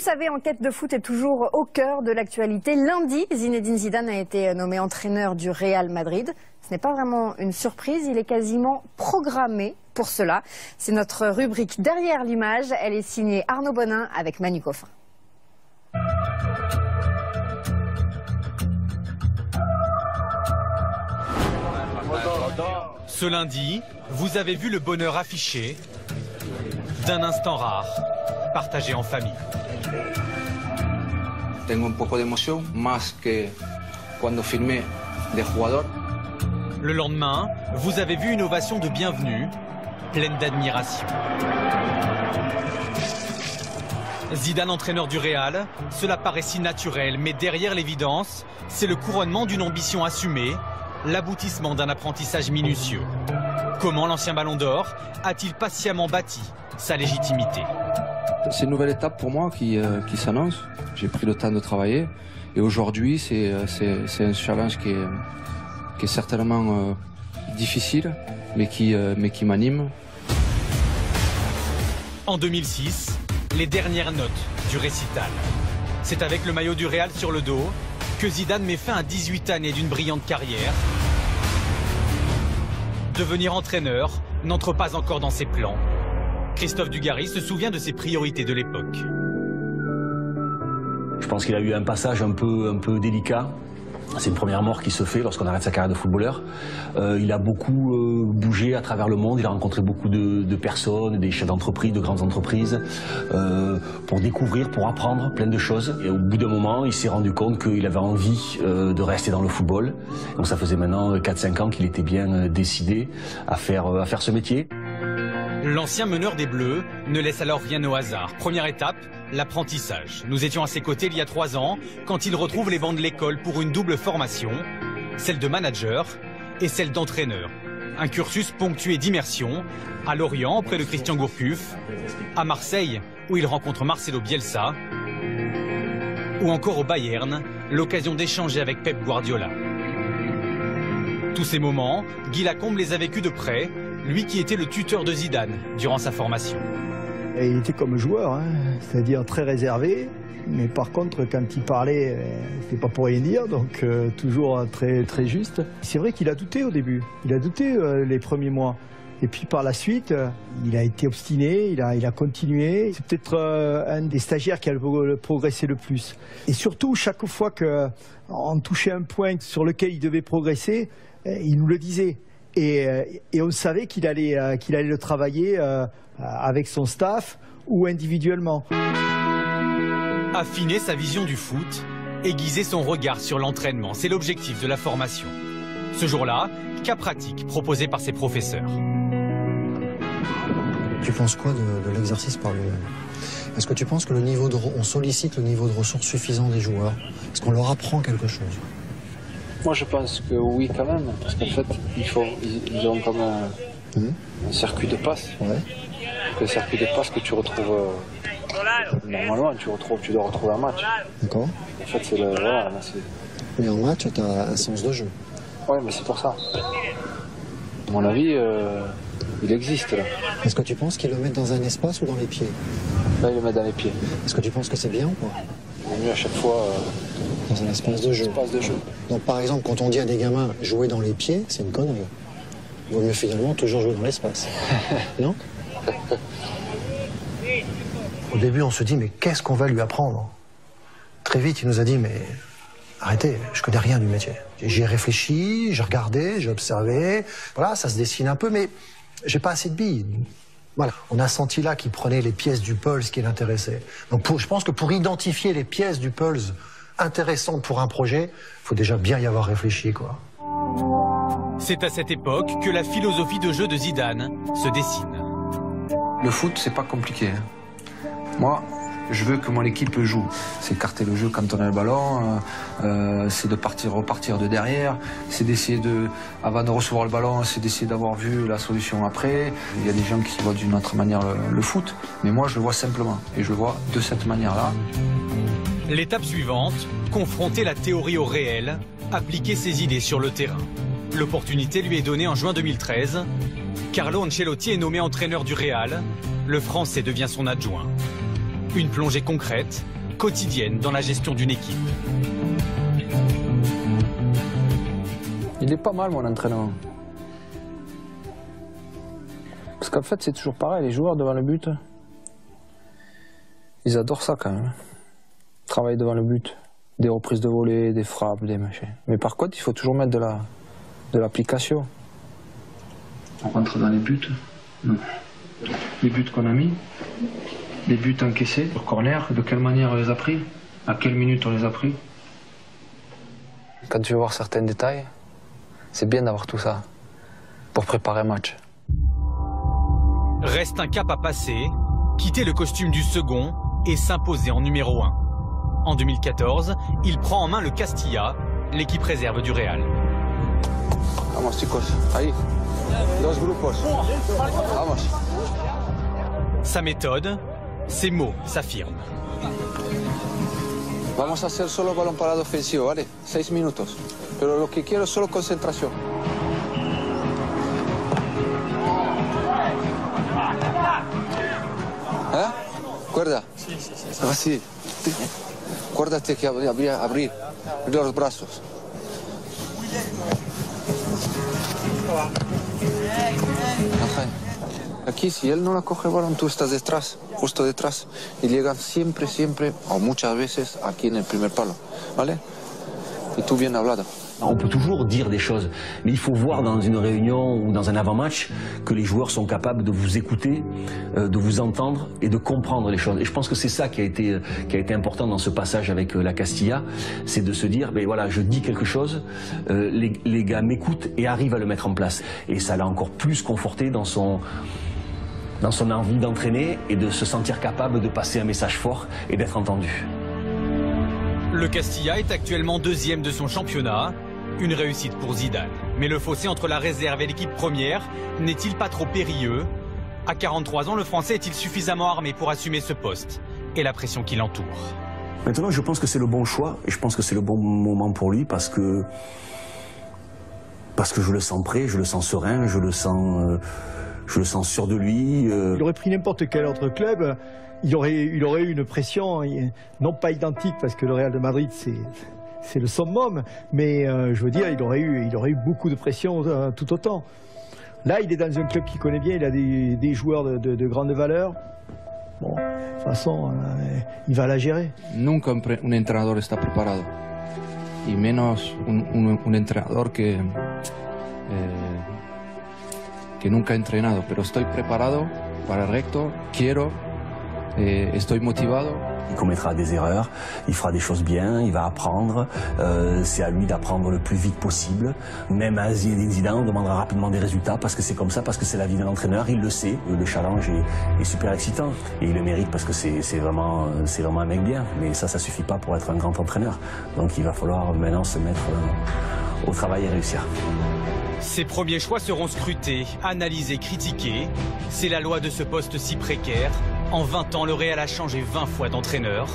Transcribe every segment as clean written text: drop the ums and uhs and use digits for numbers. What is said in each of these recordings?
savez, Enquête de foot est toujours au cœur de l'actualité. Lundi, Zinedine Zidane a été nommé entraîneur du Real Madrid. Ce n'est pas vraiment une surprise, il est quasiment programmé pour cela. C'est notre rubrique Derrière l'image. Elle est signée Arnaud Bonin avec Manu Coffin. Ce lundi, vous avez vu le bonheur affiché d'un instant rare, partagé en famille. Tengo un poco de emoción, más que cuando firmé de jugador. Le lendemain, vous avez vu une ovation de bienvenue, pleine d'admiration. Zidane, entraîneur du Real, cela paraît si naturel, mais derrière l'évidence, c'est le couronnement d'une ambition assumée, l'aboutissement d'un apprentissage minutieux. Comment l'ancien Ballon d'Or a-t-il patiemment bâti sa légitimité? C'est une nouvelle étape pour moi qui s'annonce. J'ai pris le temps de travailler et aujourd'hui c'est un challenge qui est certainement difficile mais qui m'anime. En 2006, les dernières notes du récital. C'est avec le maillot du Real sur le dos que Zidane met fin à 18 années d'une brillante carrière. Devenir entraîneur n'entre pas encore dans ses plans. Christophe Dugarry se souvient de ses priorités de l'époque. Je pense qu'il a eu un passage un peu délicat. C'est une première mort qui se fait lorsqu'on arrête sa carrière de footballeur. Il a beaucoup bougé à travers le monde, il a rencontré beaucoup de personnes, des chefs d'entreprise, de grandes entreprises, pour découvrir, pour apprendre plein de choses. Et au bout d'un moment, il s'est rendu compte qu'il avait envie de rester dans le football. Donc ça faisait maintenant 4-5 ans qu'il était bien décidé à faire ce métier. L'ancien meneur des Bleus ne laisse alors rien au hasard. Première étape, l'apprentissage. Nous étions à ses côtés il y a 3 ans, quand il retrouve les bancs de l'école pour une double formation, celle de manager et celle d'entraîneur. Un cursus ponctué d'immersion, à Lorient auprès de Christian Gourcuff, à Marseille où il rencontre Marcelo Bielsa, ou encore au Bayern, l'occasion d'échanger avec Pep Guardiola. Tous ces moments, Guy Lacombe les a vécus de près, lui qui était le tuteur de Zidane durant sa formation. Et il était comme joueur, hein, c'est-à-dire très réservé, mais par contre quand il parlait, c'était pas pour rien dire, donc toujours très juste. C'est vrai qu'il a douté au début, il a douté les premiers mois. Et puis par la suite, il a été obstiné, il a continué. C'est peut-être un des stagiaires qui a progressé le plus. Et surtout, chaque fois qu'on touchait un point sur lequel il devait progresser, il nous le disait. Et on savait qu'il allait le travailler avec son staff ou individuellement. Affiner sa vision du foot, aiguiser son regard sur l'entraînement, c'est l'objectif de la formation. Ce jour-là, cas pratique proposé par ses professeurs. Tu penses quoi de l'exercice par lui-même? Est-ce que tu penses que on sollicite le niveau de ressources suffisant des joueurs? Est-ce qu'on leur apprend quelque chose? Moi je pense que oui quand même, parce qu'en fait ils ont comme un circuit de passe. Ouais. Le circuit de passe que tu retrouves normalement, tu dois retrouver un match. D'accord. En fait c'est le voilà, mais en match tu as un sens de jeu. Ouais mais c'est pour ça. À mon avis il existe là. Est-ce que tu penses qu'ils le mettent dans un espace ou dans les pieds? Là il le met dans les pieds. Est-ce que tu penses que c'est bien ou pas? Il vaut mieux à chaque fois dans un espace de jeu. Donc par exemple, quand on dit à des gamins jouer dans les pieds, c'est une connerie. Il vaut mieux finalement toujours jouer dans l'espace. Non? Au début, on se dit, mais qu'est-ce qu'on va lui apprendre? Très vite, il nous a dit, mais arrêtez, je connais rien du métier. J'y ai réfléchi, j'ai regardé, j'ai observé. Voilà, ça se dessine un peu, mais j'ai pas assez de billes. Voilà, on a senti là qu'il prenait les pièces du pulse qui l'intéressaient. Donc je pense que pour identifier les pièces du pulse intéressantes pour un projet, il faut déjà bien y avoir réfléchi, quoi. C'est à cette époque que la philosophie de jeu de Zidane se dessine. Le foot, c'est pas compliqué. Moi, je veux que mon équipe joue. C'est écarter le jeu quand on a le ballon, c'est de repartir de derrière, c'est d'essayer avant de recevoir le ballon, c'est d'essayer d'avoir vu la solution après. Il y a des gens qui voient d'une autre manière le foot, mais moi je le vois simplement, et je le vois de cette manière-là. L'étape suivante, confronter la théorie au réel, appliquer ses idées sur le terrain. L'opportunité lui est donnée en juin 2013. Carlo Ancelotti est nommé entraîneur du Real. Le Français devient son adjoint. Une plongée concrète, quotidienne dans la gestion d'une équipe. Il est pas mal, mon entraîneur. Parce qu'en fait, c'est toujours pareil, les joueurs devant le but, ils adorent ça quand même. Travailler devant le but, des reprises de volée, des frappes, des machins. Mais par contre, il faut toujours mettre de l'application. On rentre dans les buts. Non. Les buts qu'on a mis, les buts encaissés, le corner, de quelle manière on les a pris, à quelle minute on les a pris. Quand tu veux voir certains détails, c'est bien d'avoir tout ça pour préparer un match. Reste un cap à passer, quitter le costume du second et s'imposer en numéro 1. En 2014, il prend en main le Castilla, l'équipe réserve du Real. Vamos chicos, ahí, dos grupos, vamos. Sa méthode, ses mots s'affirment. Vamos a hacer solo balón parado ofensivo, ¿vale? 6 minutos. Pero lo que quiero es solo concentración. ¿Eh? ¿Cuerda? Sí. Así. Acuérdate que abrir los brazos. Aquí, si él no la coge el balón, tú estás detrás, justo detrás. Y llegan siempre, o muchas veces, aquí en el primer palo, ¿vale? Y tú bien hablado. On peut toujours dire des choses, mais il faut voir dans une réunion ou dans un avant-match que les joueurs sont capables de vous écouter, de vous entendre et de comprendre les choses. Et je pense que c'est ça qui a été important dans ce passage avec la Castilla, c'est de se dire, ben voilà, je dis quelque chose, les gars m'écoutent et arrivent à le mettre en place. Et ça l'a encore plus conforté dans son envie d'entraîner et de se sentir capable de passer un message fort et d'être entendu. Le Castilla est actuellement 2e de son championnat. Une réussite pour Zidane. Mais le fossé entre la réserve et l'équipe première n'est-il pas trop périlleux? À 43 ans, le Français est-il suffisamment armé pour assumer ce poste et la pression qui l'entoure? Maintenant, je pense que c'est le bon choix et je pense que c'est le bon moment pour lui parce que je le sens prêt, je le sens serein, je le sens sûr de lui. Il aurait pris n'importe quel autre club, il aurait eu une pression, non pas identique parce que le Real de Madrid c'est le summum, mais je veux dire, il aurait eu beaucoup de pression tout autant. Là, il est dans un club qu'il connaît bien, il a des joueurs de grande valeur. Bon, de toute façon, il va la gérer. Nunca un entrenador está preparado, y menos un entrenador que nunca ha entrenado, pero estoy preparado para el reto, quiero, estoy motivado. Il commettra des erreurs, il fera des choses bien, il va apprendre, c'est à lui d'apprendre le plus vite possible. Même à Zinedine Zidane, on demandera rapidement des résultats parce que c'est comme ça, parce que c'est la vie d'un entraîneur, il le sait, le challenge est super excitant. Et il le mérite parce que c'est vraiment un mec bien, mais ça suffit pas pour être un grand entraîneur. Donc il va falloir maintenant se mettre au travail et réussir. Ses premiers choix seront scrutés, analysés, critiqués. C'est la loi de ce poste si précaire. En 20 ans, le Real a changé 20 fois d'entraîneur.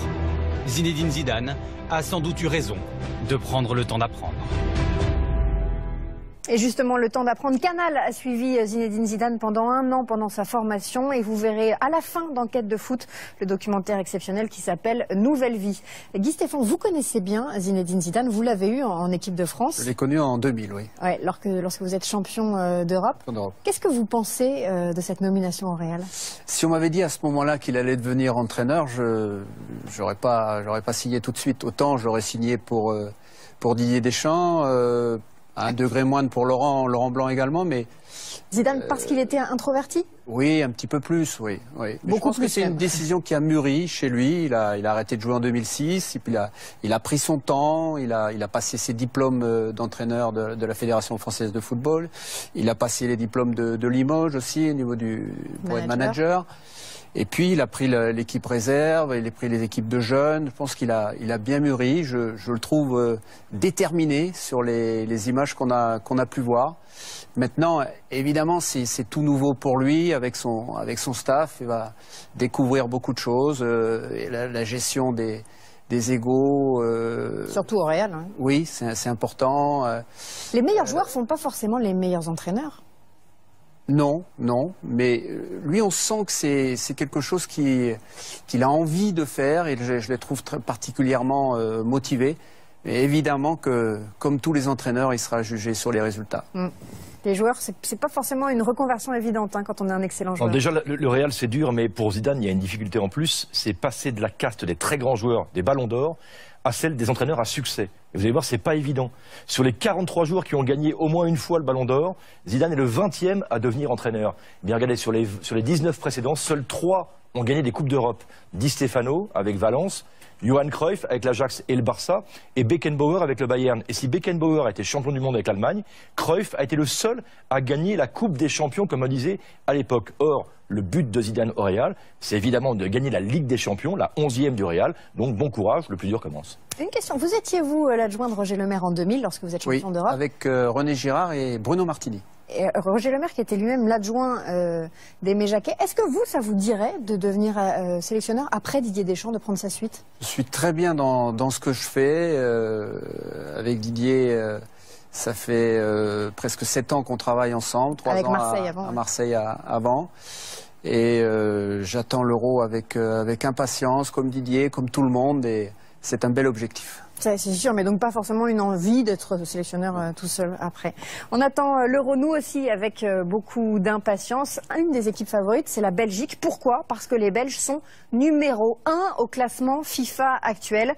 Zinedine Zidane a sans doute eu raison de prendre le temps d'apprendre. Et justement, le temps d'apprendre. Canal a suivi Zinedine Zidane pendant 1 an, pendant sa formation. Et vous verrez à la fin d'Enquête de foot le documentaire exceptionnel qui s'appelle Nouvelle vie. Guy Stéphane, vous connaissez bien Zinedine Zidane. Vous l'avez eu en équipe de France. Je l'ai connu en 2000, oui. Ouais, lorsque vous êtes champion d'Europe. Qu'est-ce que vous pensez de cette nomination au Real? Si on m'avait dit à ce moment-là qu'il allait devenir entraîneur, j'aurais pas signé tout de suite. Autant j'aurais signé pour Didier Deschamps, à un degré moindre pour Laurent Blanc également, mais... Zidane, parce qu'il était introverti? Oui, un petit peu plus, oui. Mais je pense que c'est une décision qui a mûri chez lui. Il a arrêté de jouer en 2006, et puis il a pris son temps, il a passé ses diplômes d'entraîneur de la Fédération française de football. Il a passé les diplômes de Limoges aussi, au niveau pour être manager. Et puis il a pris l'équipe réserve, il a pris les équipes de jeunes. Je pense qu'il a bien mûri. Je le trouve déterminé sur les images qu'on a pu voir. Maintenant, évidemment, c'est tout nouveau pour lui avec son staff. Il va découvrir beaucoup de choses, la gestion des égos. Surtout au Real. Hein. Oui, c'est important. Les meilleurs joueurs ne font pas forcément les meilleurs entraîneurs. Non, mais lui, on sent que c'est quelque chose qu'il a envie de faire et je le trouve particulièrement motivé. Mais évidemment que, comme tous les entraîneurs, il sera jugé sur les résultats. Les joueurs, c'est pas forcément une reconversion évidente quand on est un excellent joueur. Non, déjà, le Real, c'est dur, mais pour Zidane, il y a une difficulté en plus, c'est passer de la caste des très grands joueurs, des ballons d'or, à celle des entraîneurs à succès. Et vous allez voir, c'est pas évident. Sur les 43 joueurs qui ont gagné au moins une fois le ballon d'or, Zidane est le 20e à devenir entraîneur. Bien regardez, sur les 19 précédents, seuls 3 ont gagné des Coupes d'Europe. Di Stefano avec Valence, Johan Cruyff avec l'Ajax et le Barça, et Beckenbauer avec le Bayern. Et si Beckenbauer a été champion du monde avec l'Allemagne, Cruyff a été le seul à gagner la Coupe des Champions, comme on disait à l'époque. Or, le but de Zidane au Real, c'est évidemment de gagner la Ligue des Champions, la 11e du Real. Donc bon courage, le plus dur commence. Une question, vous étiez vous l'adjoint de Roger Lemaire en 2000 lorsque vous êtes champion d'Europe? Avec René Girard et Bruno Martini. Et Roger Lemaire qui était lui-même l'adjoint d'Aimé Jacquet. Est-ce que vous, ça vous dirait de devenir sélectionneur après Didier Deschamps, de prendre sa suite? Je suis très bien dans ce que je fais. Avec Didier, ça fait presque 7 ans qu'on travaille ensemble. 3 avec ans Marseille à Marseille avant. Et j'attends l'Euro avec impatience, comme Didier, comme tout le monde. Et c'est un bel objectif. C'est sûr, mais donc pas forcément une envie d'être sélectionneur tout seul après. On attend l'Euro, nous aussi, avec beaucoup d'impatience. Une des équipes favorites, c'est la Belgique. Pourquoi? Parce que les Belges sont numéro 1 au classement FIFA actuel.